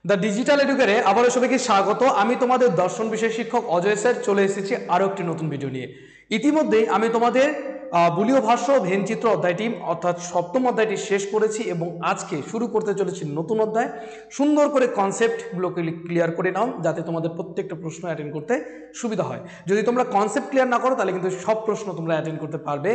The digital এডুকেটরে আবারও সবাইকে স্বাগত। আমি তোমাদের দর্শন বিষয় শিক্ষক অজয় স্যার চলে এসেছি আরও একটি নতুন ভিডিও নিয়ে। ইতিমধ্যেই আমি তোমাদের বুলীয় ভাষ্য ভেনচিত্র অধ্যায়টি অর্থাৎ সপ্তম অধ্যায়টি শেষ করেছি এবং আজকে শুরু করতে চলেছি নতুন অধ্যায়। সুন্দর করে কনসেপ্টগুলোকে ক্লিয়ার করে নাও যাতে তোমাদের প্রত্যেকটা প্রশ্ন অ্যাটেন্ড করতে সুবিধা হয়। যদি তোমরা কনসেপ্ট ক্লিয়ার না করো তাহলে কিন্তু সব প্রশ্ন তোমরা অ্যাটেন্ড করতে পারবে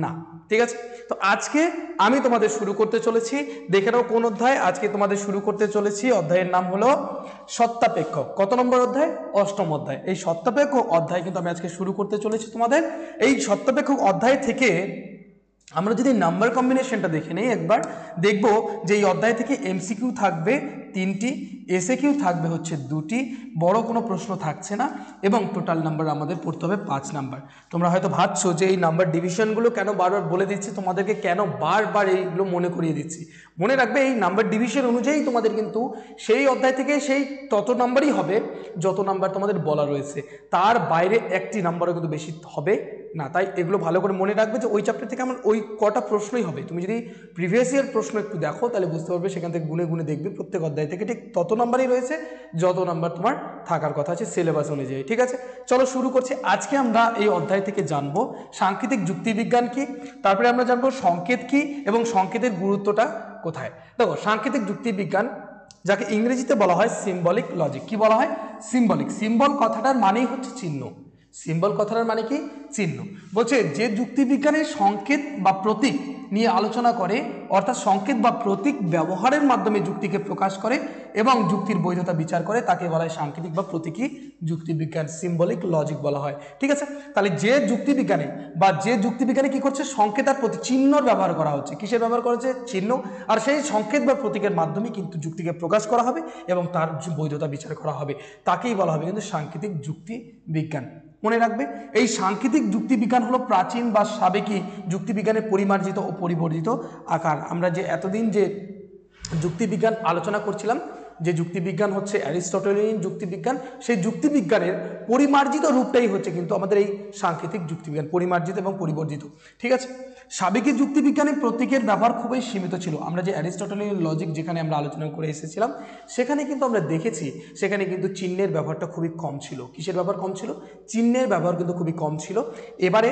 না, ঠিক আছে? তো আজকে আমি তোমাদের শুরু করতে চলেছি, দেখে নাও কোন অধ্যায়। আজকে তোমাদের শুরু করতে চলেছি, অধ্যায়ের নাম হলো সত্তাপেক্ষক। কত নম্বর অধ্যায়? অষ্টম অধ্যায়। এই সত্তাপেক্ষক অধ্যায় কিন্তু আমি আজকে শুরু করতে চলেছি তোমাদের। এই সত্তাপেক্ষক অধ্যায় থেকে আমরা যদি নাম্বার কম্বিনেশনটা দেখে নেই একবার, দেখব যে এই অধ্যায় থেকে এমসিকিউ থাকবে 3টি, এসএকিউ থাকবে হচ্ছে 2টি, বড় কোনো প্রশ্ন থাকছে না এবং টোটাল নাম্বার আমাদের পড়তে হবে 5 নাম্বার। তোমরা হয়তো ভাবছো যে এই নাম্বার ডিভিশনগুলো কেন বারবার বলে দিচ্ছি তোমাদেরকে, কেন বারবার এইগুলো মনে করিয়ে দিচ্ছি। মনে রাখবে এই নাম্বার ডিভিশন অনুযায়ী তোমাদের কিন্তু সেই অধ্যায় থেকে সেই তত নাম্বারই হবে যত নাম্বার তোমাদের বলা রয়েছে, তার বাইরে একটি নাম্বারও কিন্তু বেশি হবে না। তাই এগুলো ভালো করে মনে রাখবে যে ওই চ্যাপ্টার থেকে আমার ওই কটা প্রশ্নই হবে। তুমি যদি প্রিভিয়াস ইয়ার প্রশ্ন একটু দেখো তাহলে বুঝতে পারবে, সেখান থেকে গুনে গুনে দেখবে প্রত্যেক অধ্যায় থেকে ঠিক তত নাম্বারই রয়েছে যত নাম্বার তোমার থাকার কথা আছে সিলেবাস অনুযায়ী, ঠিক আছে? চলো শুরু করছি। আজকে আমরা এই অধ্যায় থেকে জানবো সাংকেতিক যুক্তিবিজ্ঞান কি, তারপরে আমরা জানবো সংকেত কি এবং সংকেতের গুরুত্বটা কোথায়। দেখো, সাংকেতিক যুক্তিবিজ্ঞান যাকে ইংরেজিতে বলা হয় সিম্বলিক লজিক। কি বলা হয়? সিম্বলিক। সিম্বল কথাটার মানেই হচ্ছে চিহ্ন। সিম্বল কথাটার মানে কি? চিহ্ন। বলছে যে যুক্তিবিজ্ঞানের সংকেত বা প্রতীক নিয়ে আলোচনা করে, অর্থাৎ সংকেত বা প্রতীক ব্যবহারের মাধ্যমে যুক্তিকে প্রকাশ করে এবং যুক্তির বৈধতা বিচার করে, তাকে বলা হয় সাংকেতিক বা প্রতীকী যুক্তিবিজ্ঞান, সিম্বলিক লজিক বলা হয়, ঠিক আছে? তাহলে যে যুক্তিবিজ্ঞানে কি করছে? সংকেত আর প্রতীক, চিহ্নর ব্যবহার করা হচ্ছে। কিসের ব্যবহার করা হচ্ছে? চিহ্ন। আর সেই সংকেত বা প্রতীকের মাধ্যমে কিন্তু যুক্তিকে প্রকাশ করা হবে এবং তার বৈধতা বিচার করা হবে, তাকেই বলা হবে কিন্তু সাংকেতিক যুক্তিবিজ্ঞান। মনে রাখবে, এই সাংকেতিক যুক্তিবিজ্ঞান হলো প্রাচীন বা সাবেকি যুক্তিবিজ্ঞানের পরিমার্জিত ও পরিবর্ধিত আকার। আমরা যে এতদিন যে যুক্তিবিজ্ঞান আলোচনা করছিলাম, যে যুক্তিবিজ্ঞান হচ্ছে অ্যারিস্টটলিয়ান যুক্তিবিজ্ঞান, সেই যুক্তিবিজ্ঞানের পরিমার্জিত রূপটাই হচ্ছে কিন্তু আমাদের এই সাংকেতিক যুক্তিবিজ্ঞান, পরিমার্জিত এবং পরিবর্ধিত, ঠিক আছে? সাবেকি যুক্তিবিজ্ঞানে প্রতীকের ব্যবহার খুবই সীমিত ছিল। আমরা যে অ্যারিস্টটলিয়ান লজিক যেখানে আমরা আলোচনা করে এসেছিলাম, সেখানে কিন্তু আমরা দেখেছি সেখানে কিন্তু চিহ্নের ব্যবহারটা খুবই কম ছিল। কিসের ব্যবহার কম ছিল? চিহ্নের ব্যবহার কিন্তু খুবই কম ছিল। এবারে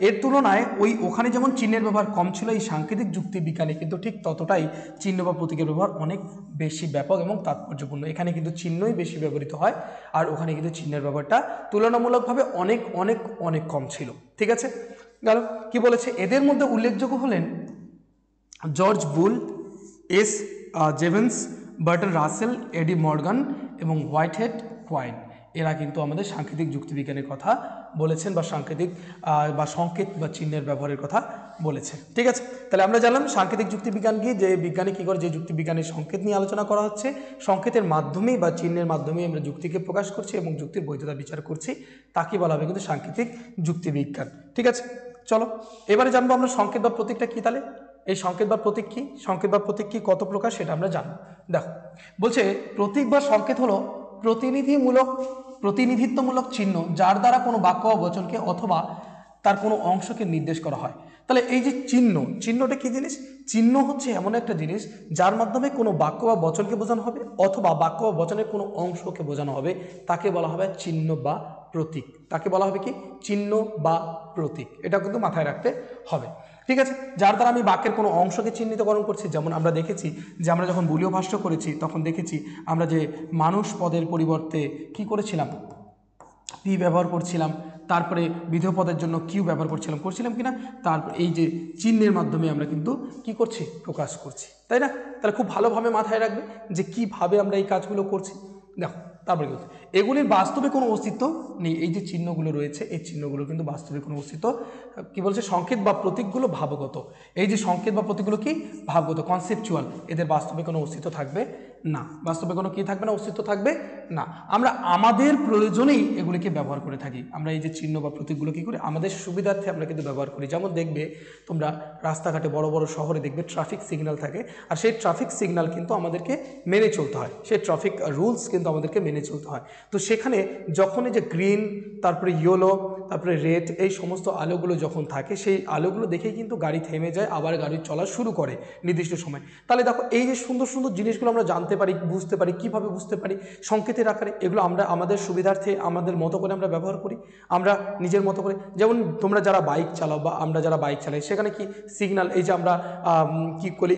এর তুলনায় ওখানে যেমন চিহ্নের ব্যবহার কম ছিল, এই সাংকেতিক যুক্তিবিজ্ঞানে কিন্তু ঠিক ততটাই চিহ্ন বা প্রতীকের ব্যবহার অনেক বেশি ব্যাপক এবং তাৎপর্যপূর্ণ। এখানে কিন্তু চিহ্নই বেশি ব্যবহৃত হয় আর ওখানে কিন্তু চিহ্নের ব্যবহারটা তুলনামূলকভাবে অনেক অনেক অনেক কম ছিল, ঠিক আছে? গেল। কি বলেছে? এদের মধ্যে উল্লেখযোগ্য হলেন George Boole, S Jevons, Bertrand Russell, A D Morgan এবং হোয়াইটহেড কোয়াইন। এরা কিন্তু আমাদের সাংকেতিক যুক্তিবিজ্ঞানের কথা বলেছেন বা সাংকেতিক বা সংকেত বা চিহ্নের ব্যবহারের কথা বলেছে, ঠিক আছে? তাহলে আমরা জানলাম সাংকেতিক যুক্তিবিজ্ঞান কি, যে বিজ্ঞানী কী করে, যে যুক্তিবিজ্ঞানের সংকেত নিয়ে আলোচনা করা হচ্ছে, সংকেতের মাধ্যমেই বা চিহ্নের মাধ্যমেই আমরা যুক্তিকে প্রকাশ করছি এবং যুক্তির বৈধতা বিচার করছি, তাকে বলা হবে কিন্তু সাংকেতিক যুক্তিবিজ্ঞান, ঠিক আছে? চলো এবারে জানবো আমরা সংকেত বা প্রতীকটা কী। তাহলে এই সংকেত বা প্রতীক কি, সংকেত বা প্রতীক কি, কত প্রকার, সেটা আমরা জানবো। দেখো, বলছে প্রতীক বা সংকেত হলো প্রতিনিধিত্বমূলক চিহ্ন যার দ্বারা কোনো বাক্য বা বচনকে অথবা তার কোনো অংশকে নির্দেশ করা হয়। তাহলে এই যে চিহ্নটা কি জিনিস? চিহ্ন হচ্ছে এমন একটা জিনিস যার মাধ্যমে কোনো বাক্য বা বচনকে বোঝানো হবে অথবা বাক্য বা বচনের কোনো অংশকে বোঝানো হবে, তাকে বলা হবে চিহ্ন বা প্রতীক। তাকে বলা হবে কি? চিহ্ন বা প্রতীক। এটা কিন্তু মাথায় রাখতে হবে, ঠিক আছে? যার দ্বারা আমি বাক্যের কোনো অংশকে চিহ্নিতকরণ করছি। যেমন আমরা দেখেছি যে আমরা যখন বুলীয় ভাষ্য করেছি তখন দেখেছি আমরা যে মানুষ পদের পরিবর্তে কি করেছিলাম? পি ব্যবহার করছিলাম, তারপরে বিধেয় পদের জন্য কিউ ব্যবহার করছিলাম কিনা, তারপর এই যে চিহ্নের মাধ্যমে আমরা কিন্তু কি করছি? প্রকাশ করছি, তাই না? তাহলে খুব ভালোভাবে মাথায় রাখবে যে কিভাবে আমরা এই কাজগুলো করছি। দেখো, তারপরে কি, এগুলির বাস্তবে কোনো অস্তিত্ব নেই। এই যে চিহ্নগুলো রয়েছে, এই চিহ্নগুলো কিন্তু বাস্তবে কোনো অস্তিত্ব, কি বলছে? সংকেত বা প্রতীকগুলো ভাবগত। এই যে সংকেত বা প্রতীকগুলো কি? ভাবগত, কনসেপচুয়াল। এদের বাস্তবে কোনো অস্তিত্ব থাকবে না। বাস্তবে কোনো কি থাকবে না? অস্তিত্ব থাকবে না। আমরা আমাদের প্রয়োজনেই এগুলিকে ব্যবহার করে থাকি। আমরা এই যে চিহ্ন বা প্রতীকগুলো কী করি? আমাদের সুবিধার্থে আমরা কিন্তু ব্যবহার করি। যেমন দেখবে তোমরা রাস্তাঘাটে, বড় বড় শহরে দেখবে ট্রাফিক সিগন্যাল থাকে, আর সেই ট্রাফিক সিগন্যাল কিন্তু আমাদেরকে মেনে চলতে হয়। সেই ট্রাফিক রুলস কিন্তু আমাদেরকে মেনে চলতে হয়। তো সেখানে যখন এই যে গ্রিন, তারপরে ইয়েলো, তারপরে রেড, এই সমস্ত আলোগুলো যখন থাকে, সেই আলোগুলো দেখেই কিন্তু গাড়ি থেমে যায়, আবার গাড়ি চলা শুরু করে নির্দিষ্ট সময়। তাহলে দেখো, এই যে সুন্দর সুন্দর জিনিসগুলো আমরা জানতে পারি, বুঝতে পারি। কিভাবে বুঝতে পারি? সংকেতের আকারে। এগুলো আমরা আমাদের সুবিধার্থে আমাদের মতো করে আমরা ব্যবহার করি, আমরা নিজের মতো করে। যেমন তোমরা যারা বাইক চালাও বা আমরা যারা বাইক চালাই, সেখানে কি সিগন্যাল, এই যে আমরা কি করি,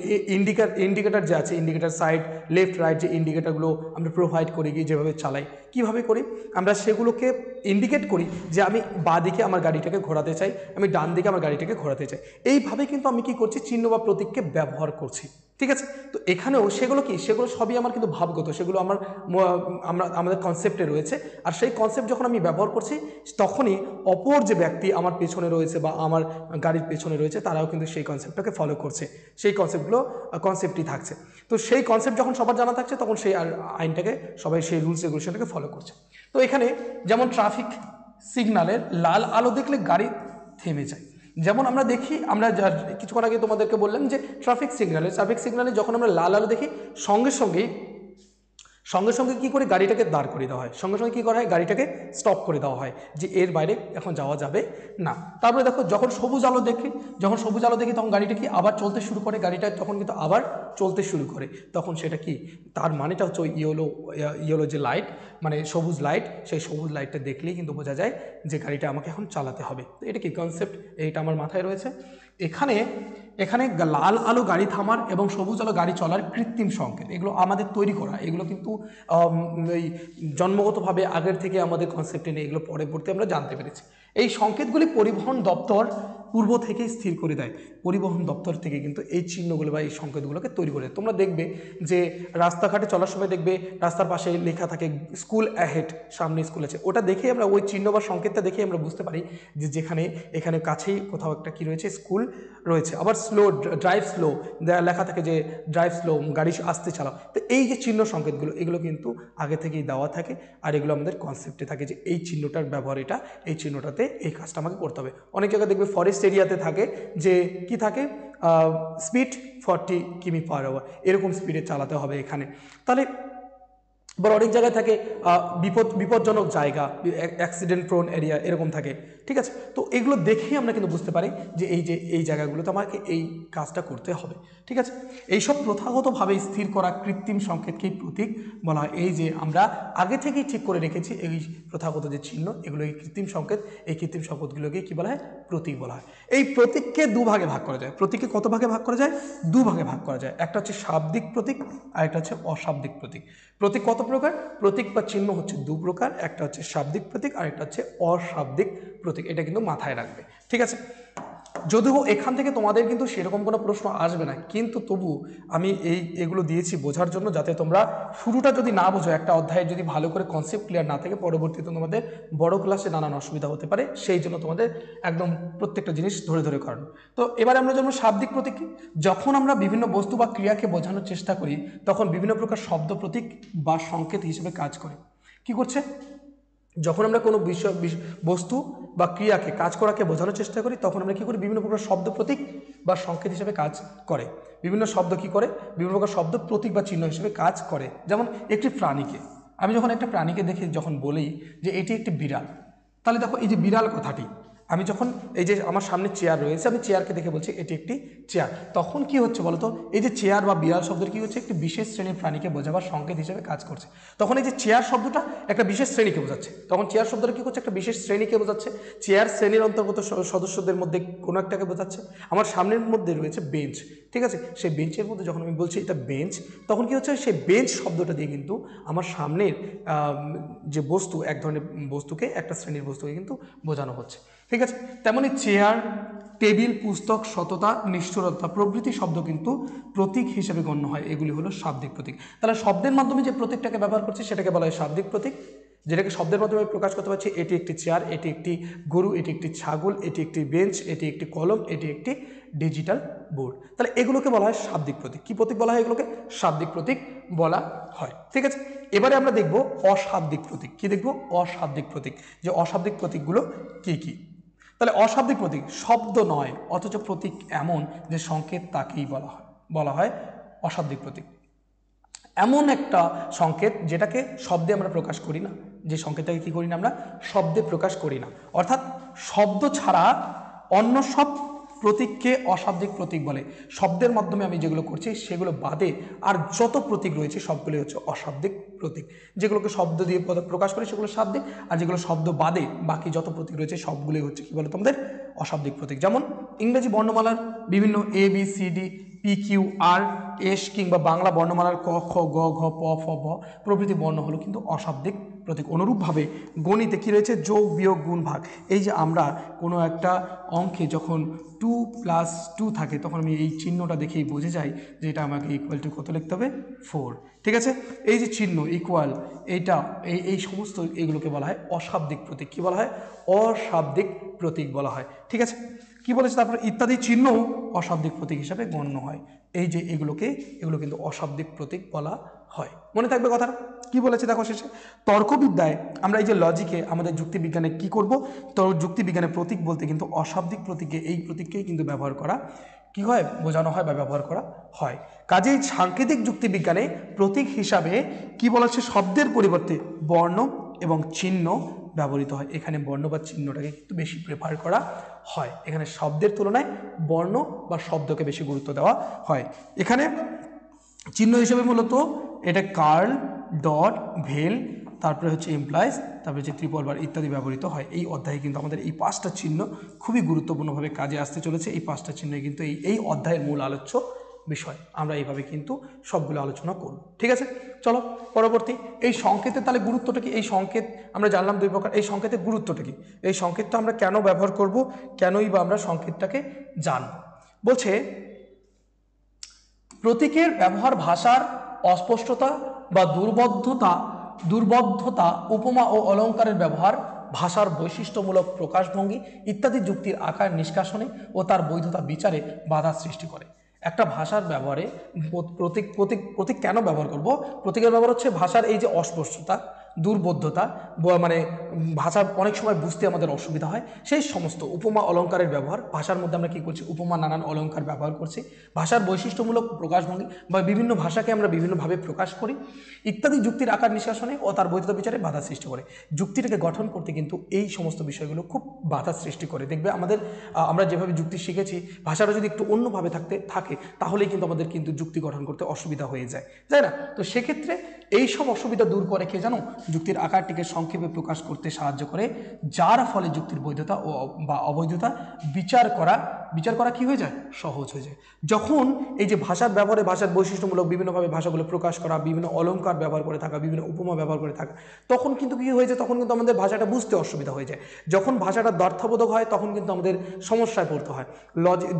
ইন্ডিকেটার যে আছে, ইন্ডিকেটার সাইড লেফট রাইট যে ইন্ডিকেটারগুলো আমরা প্রোভাইড করি, যেভাবে চালাই, কিভাবে করি আমরা সেগুলোকে ইন্ডিকেট করি যে আমি বাঁ দিকে আমার গাড়িটাকে ঘোরাতে চাই, আমি ডান দিকে আমার গাড়িটাকে ঘোরাতে চাই। এইভাবে কিন্তু আমি কি করছি, চিহ্ন বা প্রতীককে ব্যবহার করছি। ঠিক আছে, তো এখানেও সেগুলো কি, সেগুলো সবই আমার কিন্তু ভাবগত, সেগুলো আমাদের কনসেপ্টে রয়েছে। আর সেই কনসেপ্ট যখন আমি ব্যবহার করছি, তখনই অপর যে ব্যক্তি আমার পেছনে রয়েছে বা আমার গাড়ির পেছনে রয়েছে, তারাও কিন্তু সেই কনসেপ্টটাকে ফলো করছে, সেই কনসেপ্টই থাকছে। তো সেই কনসেপ্ট যখন সবার জানা থাকছে, তখন সেই আইনটাকে সবাই, সেই রুলস রেগুলেশনটাকে ফলো করছে। তো এখানে যেমন ট্রাফিক সিগন্যালের লাল আলো দেখলে গাড়ি থেমে যায়। যেমন আমরা দেখি, আমরা কিছুক্ষণ আগে তোমাদেরকে বললাম যে ট্রাফিক সিগন্যালে যখন আমরা লাল আলো দেখি, সঙ্গে সঙ্গে কি করে গাড়িটাকে দাঁড় করিয়ে দেওয়া হয়, সঙ্গে সঙ্গে কী করা হয়, গাড়িটাকে স্টপ করে দেওয়া হয় যে এর বাইরে এখন যাওয়া যাবে না। তারপরে দেখো, যখন সবুজ আলো দেখি, তখন গাড়িটা কি আবার চলতে শুরু করে, গাড়িটা তখন কিন্তু আবার চলতে শুরু করে। তখন সেটা কি, তার মানেটা হচ্ছে ওই ইয়েলো যে লাইট, মানে সবুজ লাইট, সেই সবুজ লাইটটা দেখলেই কিন্তু বোঝা যায় যে গাড়িটা আমাকে এখন চালাতে হবে। তো এটা কি কনসেপ্ট, এইটা আমার মাথায় রয়েছে। এখানে লাল আলো গাড়ি থামার এবং সবুজ আলো গাড়ি চলার কৃত্রিম সংকেত, এগুলো আমাদের তৈরি করা, এগুলো কিন্তু এই জন্মগতভাবে আগের থেকে আমাদের কনসেপ্টে নেই, এগুলো পরবর্তী আমরা জানতে পেরেছি। এই সংকেতগুলি পরিবহন দপ্তর পূর্ব থেকেই স্থির করে দেয়। পরিবহন দপ্তর থেকে কিন্তু এই চিহ্নগুলো বা এই সংকেতগুলোকে তৈরি করে দেয়। তোমরা দেখবে যে রাস্তাঘাটে চলার সময় দেখবে রাস্তার পাশে লেখা থাকে স্কুল অ্যাহেড, সামনে স্কুল আছে, ওটা দেখেই আমরা, ওই চিহ্ন বা সংকেতটা দেখেই আমরা বুঝতে পারি যে এখানে কাছেই কোথাও একটা কি রয়েছে, স্কুল রয়েছে। আবার ড্রাইভ স্লো লেখা থাকে যে ড্রাইভ স্লো, গাড়ি আস্তে চালাও। তো এই যে চিহ্ন সংকেতগুলো, এগুলো কিন্তু আগে থেকেই দেওয়া থাকে, আর এগুলো আমাদের কনসেপ্টে থাকে যে এই চিহ্নটার ব্যবহার, এই চিহ্নটাতে এই কাজটা আমাকে করতে হবে। অনেক জায়গায় দেখবে ফরেস্ট এরিয়াতে থাকে যে কি থাকে, স্পিড 40 কিমি/আওয়ার, এরকম স্পিডে চালাতে হবে এখানে। তাহলে আবার অনেক জায়গায় থাকে বিপজ্জনক জায়গা, অ্যাক্সিডেন্ট প্রোন এরিয়া, এরকম থাকে। ঠিক আছে, তো এগুলো দেখেই আমরা কিন্তু বুঝতে পারি যে এই জায়গাগুলোতে আমাকে এই কাজটা করতে হবে। ঠিক আছে, এইসব প্রথাগতভাবে স্থির করা কৃত্রিম সংকেতকেই প্রতীক বলা হয়। এই যে আমরা আগে থেকেই ঠিক করে রেখেছি এই প্রথাগত যে চিহ্ন, এগুলোকে কৃত্রিম সংকেত, এই কৃত্রিম সংকেতগুলোকে কী বলা হয়, প্রতীক বলা হয়। এই প্রতীককে দুভাগে ভাগ করা যায়। প্রতীককে কত ভাগে ভাগ করা যায়? দুভাগে ভাগ করা যায়। একটা হচ্ছে শাব্দিক প্রতীক, আর একটা হচ্ছে অশাব্দিক প্রতীক। প্রতীক কত প্রকার? প্রতীক বা চিহ্ন হচ্ছে দু প্রকার, একটা হচ্ছে শাব্দিক প্রতীক আর একটা হচ্ছে অশাব্দিক প্রতীক। এটা কিন্তু মাথায় রাখবে। ঠিক আছে, যদিও এখান থেকে তোমাদের কিন্তু সেরকম কোনো প্রশ্ন আসবে না, কিন্তু তবু আমি এগুলো দিয়েছি বোঝার জন্য, যাতে তোমরা শুরুটা যদি না বোঝো, একটা অধ্যায়ের যদি ভালো করে কনসেপ্ট ক্লিয়ার না থাকে, পরবর্তীতে তোমাদের বড় ক্লাসে নানান অসুবিধা হতে পারে। সেই জন্য তোমাদের একদম প্রত্যেকটা জিনিস ধরে ধরে করানো। তো এবারে আমরা যেমন শাব্দিক প্রতীক, যখন আমরা বিভিন্ন বস্তু বা ক্রিয়াকে বোঝানোর চেষ্টা করি, তখন বিভিন্ন প্রকার শব্দ প্রতীক বা সংকেত হিসেবে কাজ করে। কি করছে? যখন আমরা কোনো বস্তু বা ক্রিয়াকে, কাজ করাকে বোঝানোর চেষ্টা করি, তখন আমরা কী করি, বিভিন্ন প্রকার শব্দ প্রতীক বা সংকেত হিসেবে কাজ করে। বিভিন্ন শব্দ কী করে, বিভিন্ন প্রকার শব্দ প্রতীক বা চিহ্ন হিসেবে কাজ করে। যেমন একটি প্রাণীকে, আমি যখন একটা প্রাণীকে দেখে যখন বলি যে এটি একটি বিড়াল, তাহলে দেখো এই যে বিড়াল কথাটি, আমি যখন এই যে আমার সামনে চেয়ার রয়েছে, আমি চেয়ারকে দেখে বলছি এটি একটি চেয়ার, তখন কি হচ্ছে বলতো, এই যে চেয়ার বা বিড়াল শব্দটি কী হচ্ছে, একটি বিশেষ শ্রেণীর প্রাণীকে বোঝাবার সংকেত হিসেবে কাজ করছে। তখন এই যে চেয়ার শব্দটা একটা বিশেষ শ্রেণীকে বোঝাচ্ছে, তখন চেয়ার শব্দটা কী করছে, একটা বিশেষ শ্রেণীকে বোঝাচ্ছে, চেয়ার শ্রেণীর অন্তর্গত সদস্যদের মধ্যে কোনো একটাকে বোঝাচ্ছে। আমার সামনের মধ্যে রয়েছে বেঞ্চ, ঠিক আছে, সেই বেঞ্চের মধ্যে যখন আমি বলছি এটা বেঞ্চ, তখন কি হচ্ছে, সেই বেঞ্চ শব্দটা দিয়ে কিন্তু আমার সামনের যে বস্তু, এক ধরনের বস্তুকে, একটা শ্রেণীর বস্তুকে কিন্তু বোঝানো হচ্ছে। ঠিক আছে, তেমনি চেয়ার, টেবিল, পুস্তক, সততা, নিষ্ঠুরতা প্রভৃতি শব্দ কিন্তু প্রতীক হিসেবে গণ্য হয়। এগুলি হলো শাব্দিক প্রতীক। তাহলে শব্দের মাধ্যমে যে প্রতীকটাকে ব্যবহার করছি সেটাকে বলা হয় শাব্দিক প্রতীক, যেটাকে শব্দের মাধ্যমে প্রকাশ করতে পারছি। এটি একটি চেয়ার, এটি একটি গরু, এটি একটি ছাগল, এটি একটি বেঞ্চ, এটি একটি কলম, এটি একটি ডিজিটাল বোর্ড। তাহলে এগুলোকে বলা হয় শাব্দিক প্রতীক। কি প্রতীক বলা হয়? এগুলোকে শাব্দিক প্রতীক বলা হয়। ঠিক আছে, এবারে আমরা দেখব অশাব্দিক প্রতীক। কি দেখব? অশাব্দিক প্রতীক, যে অশাব্দিক প্রতীকগুলো কি কি। তাহলে অশাব্দিক প্রতীক শব্দ নয়, অথচ প্রতীক এমন যে সংকেত, তাকেই বলা হয় অশাব্দিক প্রতীক। এমন একটা সংকেত যেটাকে শব্দে আমরা প্রকাশ করি না, যে সংকেতটাকে কি করি না, আমরা শব্দে প্রকাশ করি না। অর্থাৎ শব্দ ছাড়া অন্য সব প্রতীককে অশাব্দিক প্রতীক বলে। শব্দের মাধ্যমে আমি যেগুলো করছি সেগুলো বাদে আর যত প্রতীক রয়েছে সবগুলো হচ্ছে অশাব্দিক প্রতীক। যেগুলোকে শব্দ দিয়ে প্রকাশ করি সেগুলো শাব্দিক, আর যেগুলো শব্দ বাদে বাকি যত প্রতীক রয়েছে সবগুলোই হচ্ছে কি বলে তোমাদের অশাব্দিক প্রতীক। যেমন ইংরেজি বর্ণমালার বিভিন্ন A B C D P Q R S কিংবা বাংলা বর্ণমালার ক খ গ ঘ প ফ ভ প্রভৃতি বর্ণ হলো কিন্তু অশাব্দিক প্রতীক। অনুরূপভাবে গণিতে কী রয়েছে? যোগ বিয়োগ গুণ ভাগ। এই যে আমরা কোনো একটা অঙ্কে যখন 2+2 থাকে তখন আমি এই চিহ্নটা দেখেই বুঝে যাই যে এটা আমাকে ইকুয়াল টু কত লিখতে হবে? 4। ঠিক আছে, এই যে চিহ্ন ইকুয়াল এইটা এই সমস্ত এইগুলোকে বলা হয় অশাব্দিক প্রতীক। কী বলা হয়? অশাব্দিক প্রতীক বলা হয়। ঠিক আছে, কি বলেছে তারপর? ইত্যাদি চিহ্ন অশাব্দিক প্রতীক হিসাবে গণ্য হয়। এই যে এগুলো কিন্তু অশাব্দিক প্রতীক বলা হয়। মনে থাকবে কথাটা? কি বলেছে দেখো শেষে, তর্কবিদ্যায় আমরা এই যে লজিকে আমাদের যুক্তিবিজ্ঞানে কি করব? তো যুক্তিবিজ্ঞানে প্রতীক বলতে কিন্তু অশাব্দিক প্রতীকে এই প্রতীককেই কিন্তু ব্যবহার করা কি হয়, বোঝানো হয় বা ব্যবহার করা হয়। কাজেই সাংকেতিক যুক্তিবিজ্ঞানে প্রতীক হিসাবে কি বলা হচ্ছে? শব্দের পরিবর্তে বর্ণ এবং চিহ্ন ব্যবহৃত হয়। এখানে বর্ণ বা চিহ্নটাকে কিন্তু বেশি প্রেফার করা হয়। এখানে শব্দের তুলনায় বর্ণ বা শব্দকে বেশি গুরুত্ব দেওয়া হয়। এখানে চিহ্ন হিসেবে মূলত এটা কার্ল, ডট, ভেল, তারপরে হচ্ছে এমপ্লয়েজ, তারপরে হচ্ছে ট্রিপল বার ইত্যাদি ব্যবহৃত হয়। এই অধ্যায়ে কিন্তু আমাদের এই 5টা চিহ্ন খুবই গুরুত্বপূর্ণভাবে কাজে আসতে চলেছে। এই 5টা চিহ্ন কিন্তু এই অধ্যায়ের মূল আলোচ্য বিষয়। আমরা এইভাবে কিন্তু সবগুলো আলোচনা করব। ঠিক আছে, চলো পরবর্তী। এই সংকেতের তাহলে গুরুত্বটা কি? এই সংকেত আমরা জানলাম 2 প্রকার। এই সংকেতের গুরুত্বটা কি? এই সংকেতটা আমরা কেন ব্যবহার করব, কেনই বা আমরা সংকেতটাকে জানব? বলছে প্রতীকের ব্যবহার ভাষার অস্পষ্টতা বা দুর্বোধ্যতা, উপমা ও অলঙ্কারের ব্যবহার, ভাষার বৈশিষ্ট্যমূলক প্রকাশভঙ্গি ইত্যাদি যুক্তির আকার নিষ্কাশনে ও তার বৈধতা বিচারে বাধা সৃষ্টি করে। একটা ভাষার ব্যবহারে প্রতীক কেন ব্যবহার করব? প্রতীকের ব্যবহার হচ্ছে ভাষার এই যে অস্পষ্টতা, দুর্বোধ্যতা, মানে ভাষা অনেক সময় বুঝতে আমাদের অসুবিধা হয়, সেই সমস্ত উপমা অলঙ্কারের ব্যবহার। ভাষার মধ্যে আমরা কী করছি? উপমা, নানান অলঙ্কার ব্যবহার করছি। ভাষার বৈশিষ্ট্যমূলক প্রকাশভঙ্গি বা বিভিন্ন ভাষাকে আমরা বিভিন্নভাবে প্রকাশ করি ইত্যাদি যুক্তির আকার নিষ্কাশনে ও তার বৈধতা বিচারে বাধা সৃষ্টি করে। যুক্তিটাকে গঠন করতে কিন্তু এই সমস্ত বিষয়গুলো খুব বাধা সৃষ্টি করে। দেখবে আমরা যেভাবে যুক্তি শিখেছি, ভাষাটা যদি একটু অন্যভাবে থাকে তাহলেই কিন্তু আমাদের কিন্তু যুক্তি গঠন করতে অসুবিধা হয়ে যায়, তাই না? তো সেক্ষেত্রে এই সব অসুবিধা দূর করে কে জানো? যুক্তির আকারটিকে সংক্ষেপে প্রকাশ করতে সাহায্য করে, যার ফলে যুক্তির বৈধতা ও বা অবৈধতা বিচার করা কি হয়ে যায়? সহজ হয়ে যায়। যখন এই যে ভাষার ব্যবহারে, ভাষার বৈশিষ্ট্যমূলক বিভিন্নভাবে ভাষাগুলো প্রকাশ করা, বিভিন্ন অলঙ্কার ব্যবহার করে থাকা, বিভিন্ন উপমা ব্যবহার করে থাকা, তখন কিন্তু কী হয়ে যায়? তখন কিন্তু আমাদের ভাষাটা বুঝতে অসুবিধা হয়ে যায়। যখন ভাষাটা দ্ব্যর্থবোধক হয় তখন কিন্তু আমাদের সমস্যায় পড়তে হয়,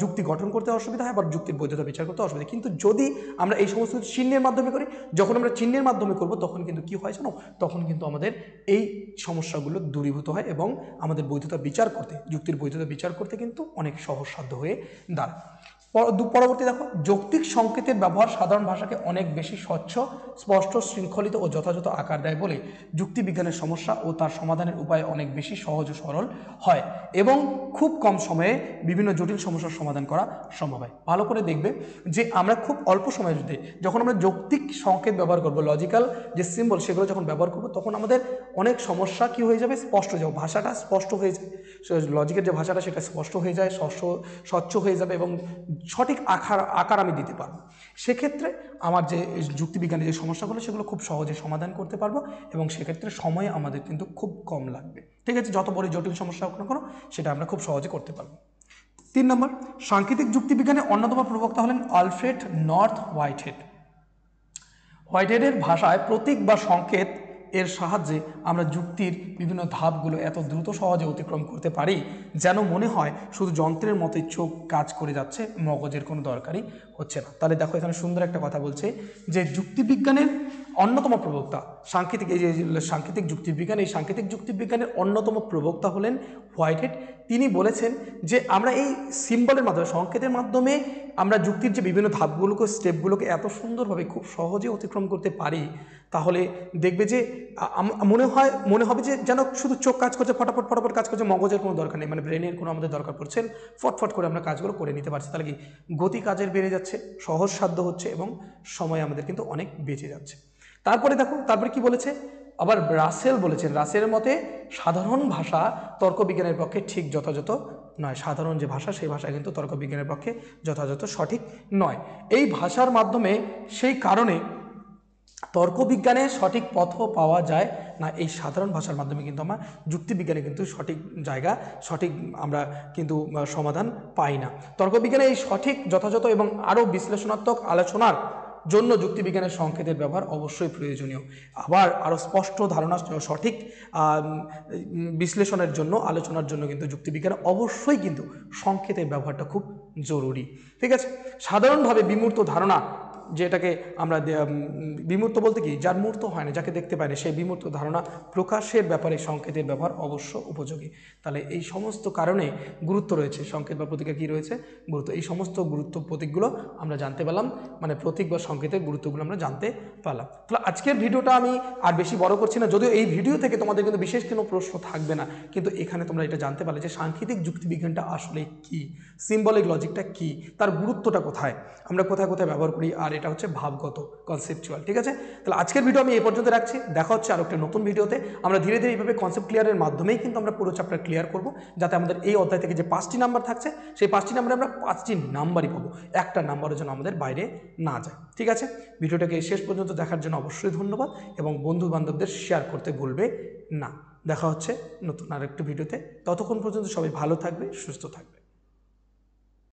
যুক্তি গঠন করতে অসুবিধা হয়, আবার যুক্তির বৈধতা বিচার করতে অসুবিধা। কিন্তু যদি আমরা এই সমস্ত চিহ্নের মাধ্যমে করি, যখন আমরা চিহ্নের মাধ্যমে করব তখন কিন্তু কি হয় জানো? তখন কিন্তু আমাদের এই সমস্যাগুলো দূরীভূত হয় এবং আমাদের বৈধতা বিচার করতে, যুক্তির বৈধতা বিচার করতে কিন্তু অনেক সহজসাধ্য হয়ে দাঁড়ায়। পরবর্তী দেখো, যৌক্তিক সংকেতের ব্যবহার সাধারণ ভাষাকে অনেক বেশি স্বচ্ছ, স্পষ্ট, শৃঙ্খলিত ও যথাযথ আকার দেয় বলে যুক্তিবিজ্ঞানের সমস্যা ও তার সমাধানের উপায় অনেক বেশি সহজ ও সরল হয় এবং খুব কম সময়ে বিভিন্ন জটিল সমস্যার সমাধান করা সম্ভব হয়। ভালো করে দেখবে যে আমরা খুব অল্প সময়ের মধ্যে যখন আমরা যৌক্তিক সংকেত ব্যবহার করব, লজিক্যাল যে সিম্বল সেগুলো যখন ব্যবহার করব, তখন আমাদের অনেক সমস্যা কি হয়ে যাবে? স্পষ্ট হয়ে যাবে, ভাষাটা স্পষ্ট হয়ে যায়, লজিকের যে ভাষাটা সেটা স্পষ্ট হয়ে যায়, স্বচ্ছ হয়ে যাবে এবং সঠিক আকার আমি দিতে পারবো। সেক্ষেত্রে আমার যে যুক্তিবিজ্ঞানের যে সমস্যাগুলো সেগুলো খুব সহজে সমাধান করতে পারবো এবং সেক্ষেত্রে সময় আমাদের কিন্তু খুব কম লাগবে। ঠিক আছে, যত বড় জটিল সমস্যা হোক না কেন সেটা আমরা খুব সহজে করতে পারবো। 3 নম্বর, সাংকেতিক যুক্তিবিজ্ঞানের অন্যতম প্রবক্তা হলেন আলফ্রেড নর্থ হোয়াইটহেড। হোয়াইটহেডের ভাষায় প্রতীক বা সংকেত এর সাহায্যে আমরা যুক্তির বিভিন্ন ধাপগুলো এত দ্রুত সহজে অতিক্রম করতে পারি যেন মনে হয় শুধু যন্ত্রের মতোই চোখ কাজ করে যাচ্ছে, মগজের কোনো দরকারই হচ্ছে না। তাহলে দেখো এখানে সুন্দর একটা কথা বলছে যে যুক্তিবিজ্ঞানের অন্যতম প্রবক্তা, সাংকেতিক যুক্তিবিজ্ঞান, এই সাংকেতিক যুক্তিবিজ্ঞানের অন্যতম প্রবক্তা হলেন হোয়াইটহেড। তিনি বলেছেন যে আমরা এই সিম্বলের মাধ্যমে, সংকেতের মাধ্যমে আমরা যুক্তির যে বিভিন্ন ধাপগুলোকে, স্টেপগুলোকে এত সুন্দরভাবে খুব সহজে অতিক্রম করতে পারি, তাহলে দেখবে যে মনে হবে যে যেন শুধু চোখ কাজ করছে, ফটাফট কাজ করছে, মগজের কোনো দরকার নেই, মানে ব্রেনের কোনো আমাদের দরকার পড়ছে, ফটফট করে আমরা কাজগুলো করে নিতে পারছি। তাহলে কি গতি কাজের বেড়ে যাচ্ছে, সহজসাধ্য হচ্ছে এবং সময় আমাদের কিন্তু অনেক বেঁচে যাচ্ছে। তারপরে দেখো, তারপরে কি বলেছে? আবার রাসেল বলেছেন, রাসেলের মতে সাধারণ ভাষা তর্কবিজ্ঞানের পক্ষে ঠিক যথাযথ নয়। সাধারণ যে ভাষা সেই ভাষা কিন্তু তর্কবিজ্ঞানের পক্ষে যথাযথ সঠিক নয়। এই ভাষার মাধ্যমে সেই কারণে তর্কবিজ্ঞানে সঠিক পথও পাওয়া যায় না, এই সাধারণ ভাষার মাধ্যমে কিন্তু আমরা যুক্তিবিজ্ঞানে কিন্তু সঠিক জায়গা সঠিক আমরা কিন্তু সমাধান পাই না। তর্কবিজ্ঞানে এই সঠিক যথাযথ এবং আরও বিশ্লেষণাত্মক আলোচনার জন্য যুক্তিবিজ্ঞানের সংকেতের ব্যবহার অবশ্যই প্রয়োজনীয়। আবার আরও স্পষ্ট ধারণা সঠিক বিশ্লেষণের জন্য আলোচনার জন্য কিন্তু যুক্তিবিজ্ঞানে অবশ্যই কিন্তু সংকেতের ব্যবহারটা খুব জরুরি। ঠিক আছে, সাধারণভাবে বিমূর্ত ধারণা, যেটাকে আমরা বিমূর্ত বলতে কি, যার মূর্ত হয় না, যাকে দেখতে পায় না, সেই বিমূর্ত ধারণা প্রকাশের ব্যাপারে সংকেতের ব্যবহার অবশ্য উপযোগী। তাহলে এই সমস্ত কারণে গুরুত্ব রয়েছে, সংকেত বা প্রতীকের কী রয়েছে, গুরুত্ব। এই সমস্ত গুরুত্ব প্রতীকগুলো আমরা জানতে পারলাম, মানে প্রতীক বা সংকেতের গুরুত্বগুলো আমরা জানতে পারলাম। তাহলে আজকের ভিডিওটা আমি আর বেশি বড় করছি না, যদিও এই ভিডিও থেকে তোমাদের কিন্তু বিশেষ কোনো প্রশ্ন থাকবে না, কিন্তু এখানে তোমরা এটা জানতে পারলে যে সাংকেতিক যুক্তিবিজ্ঞানটা আসলে কি, সিম্বলিক লজিকটা কি, তার গুরুত্বটা কোথায়, আমরা কোথায় কোথায় ব্যবহার করি, আর এটা হচ্ছে ভাবগত, কনসেপচুয়াল। ঠিক আছে, তাহলে আজকের ভিডিও আমি এই পর্যন্ত রাখছি। দেখা হচ্ছে আর একটা নতুন ভিডিওতে। আমরা ধীরে ধীরে এইভাবে কনসেপ্ট ক্লিয়ারের মাধ্যমেই কিন্তু আমরা পুরো চ্যাপ্টার ক্লিয়ার করব, যাতে আমাদের এই অধ্যায় থেকে যে 5টি নাম্বার থাকছে সেই 5টি নাম্বারে আমরা 5টি নাম্বারই পাবো, একটা নাম্বারের জন্য আমাদের বাইরে না যায়। ঠিক আছে, ভিডিওটাকে শেষ পর্যন্ত দেখার জন্য অবশ্যই ধন্যবাদ, এবং বন্ধু বান্ধবদের শেয়ার করতে ভুলবে না। দেখা হচ্ছে নতুন আরেকটা ভিডিওতে। ততক্ষণ পর্যন্ত সবাই ভালো থাকবে, সুস্থ থাকবে।